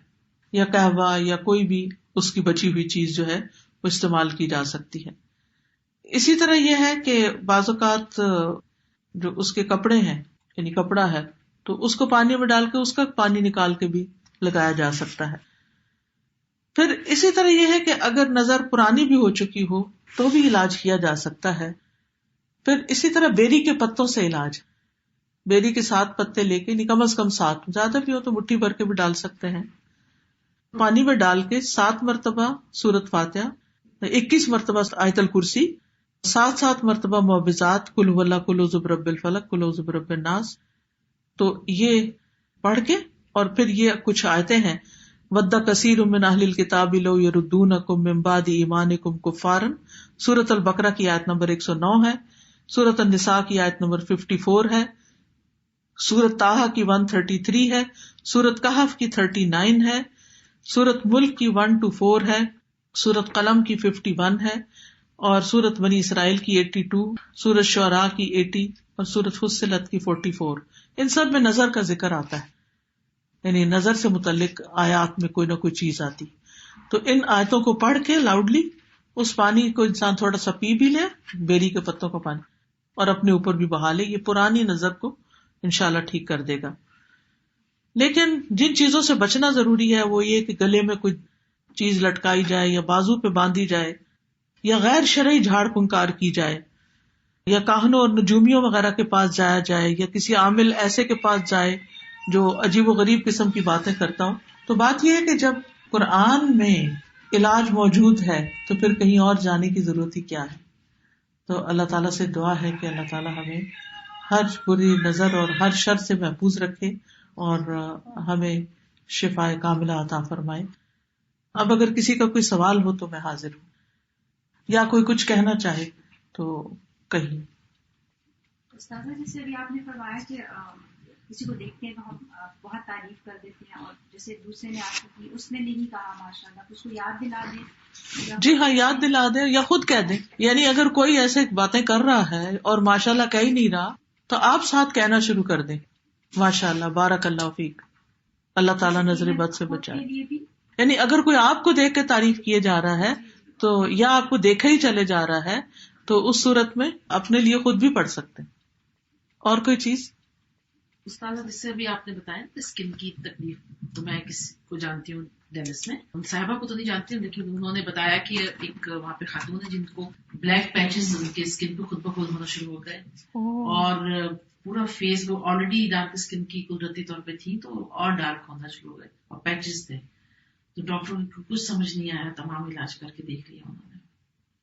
یا قہوہ یا کوئی بھی اس کی بچی ہوئی چیز جو ہے وہ استعمال کی جا سکتی ہے. اسی طرح یہ ہے کہ بعض اوقات جو اس کے کپڑے ہیں, یعنی کپڑا ہے, تو اس کو پانی میں ڈال کے اس کا پانی نکال کے بھی لگایا جا سکتا ہے. پھر اسی طرح یہ ہے کہ اگر نظر پرانی بھی ہو چکی ہو تو بھی علاج کیا جا سکتا ہے. پھر اسی طرح بیری کے پتوں سے علاج, بیری کے 7 پتے لے کے, کم از کم 7, زیادہ بھی ہو تو مٹھی بھر کے بھی ڈال سکتے ہیں, پانی میں ڈال کے 7 مرتبہ سورۃ فاتحہ, 21 مرتبہ آیت الکرسی, 7 مرتبہ معوذات, قل هو اللہ, قل اعوذ برب الفلق, قل اعوذ برب الناس, تو یہ پڑھ کے, اور پھر یہ کچھ آیتیں ہیں, ود کثیر من اہل الکتاب لو یردونکم من بعد ایمانکم کفارا, سورۃ البقرہ کی آیت نمبر 109 ہے, سورۃ النساء کی آیت نمبر 54 ہے, سورۃ طٰہٰ کی 133 ہے, سورۃ کہف کی 39 ہے, سورۃ ملک کی 1-4 ہے, سورۃ قلم کی 51 ہے, اور سورۃ بنی اسرائیل کی 82, سورۃ شعراء کی 80 اور سورۃ فصلت کی 44. ان سب میں نظر کا ذکر آتا ہے, یعنی نظر سے متعلق آیات میں کوئی نہ کوئی چیز آتی. تو ان آیتوں کو پڑھ کے لاؤڈلی اس پانی کو انسان تھوڑا سا پی بھی لے, بیری کے پتوں کا پانی, اور اپنے اوپر بھی بہا لے, یہ پرانی نظر کو انشاءاللہ ٹھیک کر دے گا. لیکن جن چیزوں سے بچنا ضروری ہے وہ یہ کہ گلے میں کوئی چیز لٹکائی جائے یا بازو پہ باندھی جائے, یا غیر شرعی جھاڑ پھنکار کی جائے, یا کاہنوں اور نجومیوں وغیرہ کے پاس جایا جائے, یا کسی عامل ایسے کے پاس جائے جو عجیب و غریب قسم کی باتیں کرتا ہوں. تو بات یہ ہے کہ جب قرآن میں علاج موجود ہے تو پھر کہیں اور جانے کی ضرورت ہی کیا ہے. تو اللہ تعالیٰ سے دعا ہے کہ اللہ تعالیٰ ہمیں ہر بری نظر اور ہر شر سے محفوظ رکھے اور ہمیں شفاء کاملہ عطا فرمائے. اب اگر کسی کا کوئی سوال ہو تو میں حاضر ہوں, یا کوئی کچھ کہنا چاہے تو کہیں. استاذہ جیسے ابھی آپ نے فرمایا کہ کسی کو دیکھتے ہیں تو ہم بہت تعریف کر دیتے ہیں, اور جیسے دوسرے نے آپ کو کی اس نے نہیں کہا ماشاءاللہ, تو اس کو یاد دلا دیں. جی ہاں, یاد دلا دیں یا خود کہہ دیں. یعنی اگر کوئی ایسے باتیں کر رہا ہے اور ماشاءاللہ کہہ ہی نہیں رہا تو آپ ساتھ کہنا شروع کر دیں, ماشاءاللہ, بارک اللہ فیک, اللہ تعالیٰ نظر بد سے بچائے. یعنی اگر کوئی آپ کو دیکھ کے تعریف کیے جا رہا ہے تو, یا آپ کو دیکھا ہی چلے جا رہا ہے تو اس صورت میں اپنے لیے خود بھی پڑھ سکتے ہیں. اور کوئی چیز؟ استاذ جس سے ابھی آپ نے بتایا اسکن کی تکلیف, تو میں کسی کو جانتی ہوں ڈیلس میں, ان صاحبہ کو تو نہیں جانتی ہوں, لیکن انہوں نے بتایا کہ ایک وہاں پہ خاتون ہے جن کو بلیک پیچز ان کے اسکن پہ خود بخود ہونا شروع ہو گئے, اور پورا فیس وہ آلریڈی ڈارک اسکن کی قدرتی طور پہ تھی تو اور ڈارک ہونا شروع ہو گئے, اور پیچز تھے. تو ڈاکٹر کو کچھ سمجھ نہیں آیا, تمام علاج کر کے دیکھ لیا انہوں نے,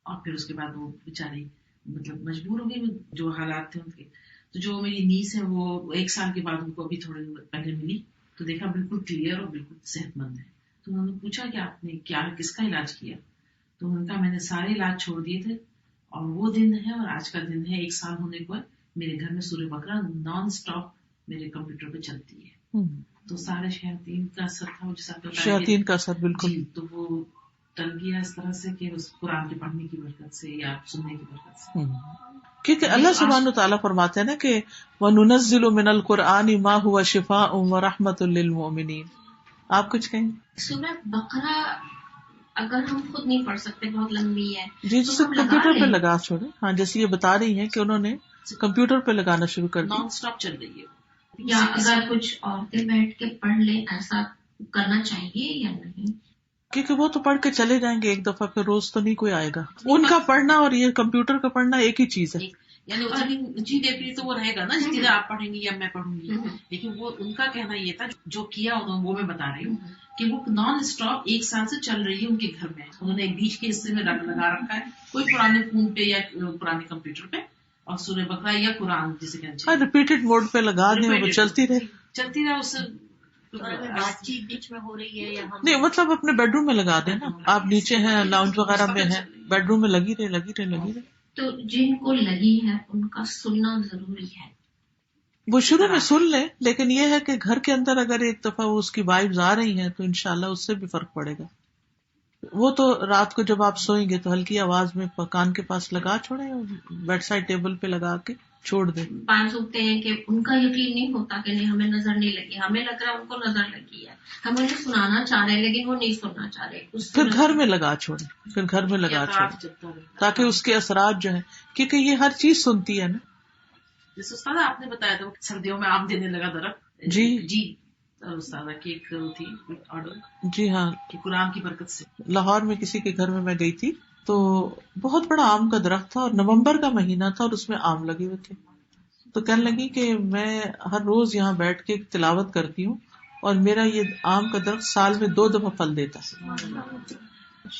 اور پھر اس کے بعد وہ بیچاری مطلب مجبور ہو گئی, جو حالات تھے ان کے. تو جو میری نیس ہے وہ 1 سال کے بعد ان کو ابھی تھوڑے پہلے ملی, تو دیکھا بالکل کلیئر اور بالکل صحت مند ہے. تو انہوں نے پوچھا کہ آپ نے کیا کس کا علاج کیا, تو انہوں نے کہا میں نے سارے علاج چھوڑ دیے تھے, اور وہ دن ہے اور آج کا دن ہے 1 سال ہونے کو ہے, میرے گھر میں سورہ بقرہ نان اسٹاپ میرے کمپیوٹر پہ چلتی ہے. تو سارے شیاطین کا اثر تھا, شیاطین کا اثر بالکل. جی, تو وہ ٹل گیا اس طرح سے کہ اس قرآن کے پڑھنے کی برکت سے یا سننے کی برکت سے. کیونکہ اللہ سبحانہ وتعالیٰ فرماتے ہیں نا کہ وَنُنَزِّلُ مِنَ الْقُرْآنِ مَا هُوَ شِفَاءٌ وَرَحْمَةٌ لِّلْمُؤْمِنِينَ. آپ کچھ کہیں؟ سورہ بقرہ اگر ہم خود نہیں پڑھ سکتے, بہت لمبی ہے, جی جسے کمپیوٹر پہ لگا چھوڑے. ہاں, جیسے یہ بتا رہی ہیں کہ انہوں نے کمپیوٹر پہ لگانا شروع کر دیا, نان اسٹاپ چل رہی ہے. یا اگر کچھ عورتیں بیٹھ کے پڑھ لیں, ایسا کرنا چاہیے یا نہیں؟ کیونکہ وہ تو پڑھ کے چلے جائیں گے ایک دفعہ, پھر روز تو نہیں کوئی آئے گا. ان کا پڑھنا اور یہ کمپیوٹر کا پڑھنا ایک ہی چیز ہے. یعنی جی دیکھ تو وہ رہے گا نا جتنی دیر آپ پڑھیں گی یا میں پڑھوں گی, لیکن وہ ان کا کہنا یہ تھا جو کیا انہوں نے, وہ میں بتا رہی ہوں کہ وہ نان اسٹاپ 1 سال سے چل رہی ہے ان کے گھر میں. انہوں نے ایک بیچ کے حصے میں لگا رکھا ہے, کوئی پرانے فون پہ یا پرانے کمپیوٹر پہ, اور سورہ بقرہ یا قرآن جسے کہنا چاہیے ریپیٹڈ موڈ پہ لگا دیں, وہ چلتی رہے اس سے. بات چیت بیچ میں ہو رہی ہے یا نہیں, مطلب اپنے بیڈ روم میں لگا دیں نا, آپ نیچے ہیں لاؤنج وغیرہ میں ہیں, بیڈ روم میں لگی رہے. تو جن کو لگی ہے ان کا سننا ضروری ہے, وہ شروع میں سن لیں, لیکن یہ ہے کہ گھر کے اندر اگر ایک دفعہ اس کی وائبز آ رہی ہیں تو انشاءاللہ اس سے بھی فرق پڑے گا. وہ تو رات کو جب آپ سوئیں گے تو ہلکی آواز میں کان کے پاس لگا چھوڑیں, بیڈ سائڈ ٹیبل پہ لگا کے چھوڑ دیں. بعض ہوتے ہیں کہ ان کا یقین نہیں ہوتا کہ نہیں ہمیں نظر نہیں لگی, ہمیں لگ رہا ہے ان کو نظر لگی ہے, ہم انہیں سنانا چاہ رہے ہیں لیکن وہ نہیں سننا چاہ رہے. پھر گھر میں لگا چھوڑیں, تاکہ اس کے اثرات جو ہیں, کیونکہ یہ ہر چیز سنتی ہے نا. جیسے استاد آپ نے بتایا تھا سردیوں میں آم دینے لگا درخت. جی استاد کی ایک تھی آرڈر. جی ہاں, قرآن کی برکت سے لاہور میں کسی کے گھر میں گئی تھی تو بہت بڑا آم کا درخت تھا اور نومبر کا مہینہ تھا اور اس میں آم لگے ہوئے تھے. تو کہنے لگی کہ میں ہر روز یہاں بیٹھ کے تلاوت کرتی ہوں اور میرا یہ آم کا درخت سال میں 2 دفعہ پھل دیتا ہے.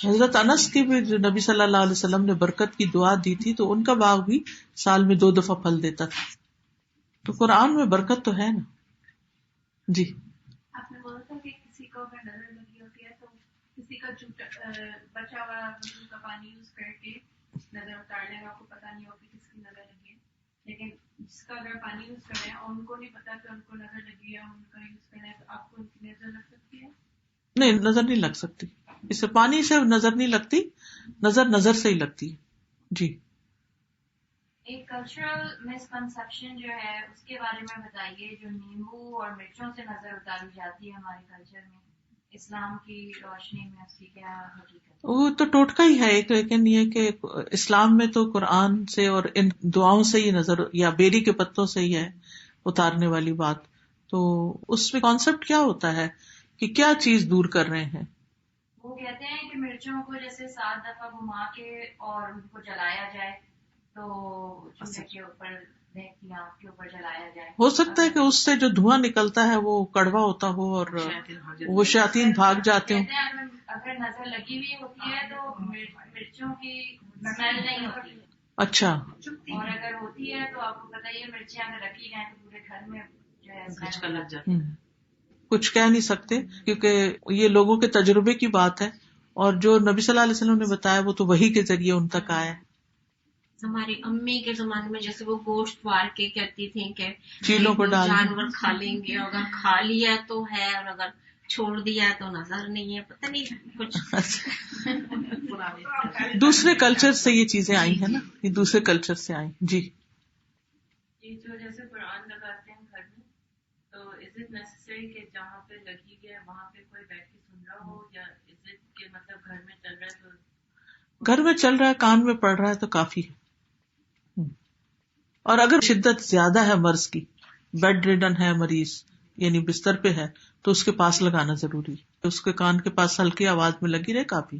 حضرت انس کی بھی جو نبی صلی اللہ علیہ وسلم نے برکت کی دعا دی تھی تو ان کا باغ بھی سال میں 2 دفعہ پھل دیتا تھا. تو قرآن میں برکت تو ہے نا. جی آپ نے بولا تھا کہ کسی کو اگر نظر لگی ہوتی ہے تو کسی کا بچا ہوا کا پانی یوز کر کے نظر اتار لے گا, آپ کو پتا نہیں ہوگی کس کی نظر لگی ہے. لیکن جس کا اگر پانی یوز کر رہے ہیں اور ان کو نہیں پتا کہ ان کو نظر لگی ہے, ان کا یوز کر رہے ہیں, تو آپ کو ان کی نظر لگ سکتی ہے؟ نہیں, نظر نہیں لگ سکتی. اس سے پانی سے نظر نہیں لگتی, نظر سے ہی لگتی ہے. جی ایک کلچرل مسکنسپشن جو ہے اس کے بارے میں بتائیے, جو نیمبو اور مرچوں سے نظر اتاری جاتی ہے ہمارے کلچر میں, اسلام کی روشنی میں اس کی کیا حقیقت؟ وہ تو ٹوٹکا ہی ہے ایک, لیکن یہ کہ اسلام میں تو قرآن سے اور ان دعاؤں سے ہی نظر, یا بیری کے پتوں سے ہی ہے اتارنے والی بات. تو اس میں کانسیپٹ کیا ہوتا ہے کہ کیا چیز دور کر رہے ہیں؟ وہ کہتے ہیں کہ مرچوں کو جیسے 7 دفعہ گھما کے اور ان کو جلایا جائے تو چولہے کے اوپر دیکھتی آنکھ کے اوپر جلایا جائے. ہو سکتا ہے کہ اس سے جو دھواں نکلتا ہے وہ کڑوا ہوتا ہو اور وہ شیاطین بھاگ جاتے ہوں. اگر نظر لگی ہوئی ہوتی ہے تو مرچوں کی اسمیل نہیں ہوتی. اچھا. اور اگر ہوتی ہے تو آپ کو پتا ہی ہے مرچیں اگر رکھی جائیں تو پورے گھر میں جو ہے اسمیل لگ جاتی ہے. کچھ کہہ نہیں سکتے کیونکہ یہ لوگوں کے تجربے کی بات ہے, اور جو نبی صلی اللہ علیہ وسلم نے بتایا وہ تو وحی کے ذریعے ان تک آیا ہے. ہماری امی کے زمانے میں جیسے وہ گوشت وار کے کہتی تھیں کہ چیلوں کو ڈال جانور کھا لیں گے, اگر کھا لیا تو ہے اور اگر چھوڑ دیا تو نظر نہیں ہے, پتہ نہیں کچھ دوسرے کلچر سے یہ چیزیں آئی ہیں نا, یہ دوسرے کلچر سے آئی. جی جو جیسے قرآن لگاتے ہیں گھر میں, تو از اٹ نیسسری کہ جہاں پہ لگی گیا وہاں پہ کوئی بیٹھ کے سن رہا ہو, یا از اٹ کہ مطلب گھر میں چل رہا ہے تو گھر میں چل رہا ہے, کان میں پڑ رہا ہے تو کافی ہے. اور اگر شدت زیادہ ہے مرض کی, بیڈ ریڈن ہے مریض, یعنی بستر پہ ہے, تو اس کے پاس لگانا ضروری ہے. اس کے کان کے پاس ہلکی آواز میں لگی رہے کافی.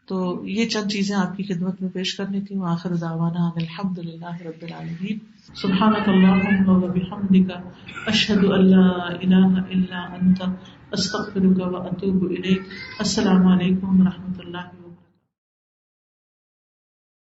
تو یہ چند چیزیں آپ کی خدمت میں پیش کرنی تھی. آخر دعوانا الحمد للہ رب العالمین. سبحانک اللہم و بحمدک, اشہد ان لا الہ الا انت, استغفرک و اتوب الیک. السلام علیکم و رحمۃ اللہ.